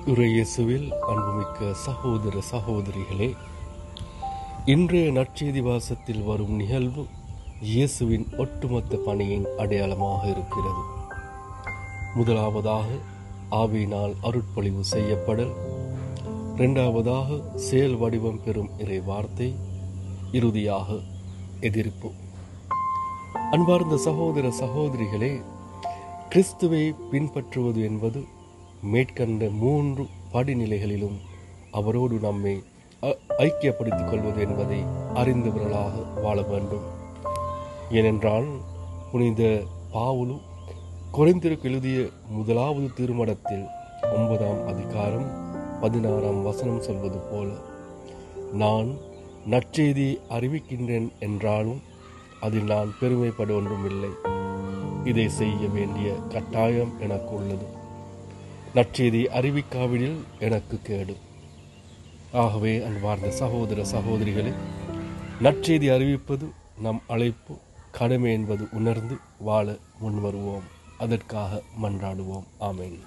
இயேசுவில் அன்புமிக்க சகோதர சகோதரிகளே, இன்றைய நற்செய்தி வாசத்தில் வரும் நிகழ்வு இயேசுவின் ஒட்டுமொத்த பணியின் அடையாளமாக இருக்கிறது. முதலாவதாக ஆவியினால் அருட்பொழிவு செய்யப்படல், இரண்டாவதாக செயல் வடிவம் பெறும் இறை வார்த்தை, இறுதியாக எதிர்ப்பு. அன்பார்ந்த சகோதர சகோதரிகளே, கிறிஸ்துவை பின்பற்றுவது என்பது மேற்கண்ட 3 படிநிலைகளிலும் அவரோடு நம்மை ஐக்கியப்படுத்திக் கொள்வது என்பதை அறிந்தவர்களாக வாழ வேண்டும். ஏனென்றால் புனித பவுல் கொரிந்தியருக்கு எழுதிய 1வது திருமடத்தில் 9ஆம் அதிகாரம் 16ஆம் வசனம் சொல்வது போல, நான் நற்செய்தியை அறிவிக்கின்றேன் என்றாலும் அதில் நான் பெருமைப்பட ஒன்றுமில்லை. இதை செய்ய வேண்டிய கட்டாயம் எனக்கு உள்ளது. நற்செய்தி அறிவிக்காவிடில் எனக்கு கேடு. ஆகவே அன்பார்ந்த சகோதர சகோதரிகளே, நற்செய்தி அறிவிப்பது நம் அழைப்பு, கடமை என்பது உணர்ந்து வாழ முன்வருவோம். அதற்காக மன்றாடுவோம். ஆமென்.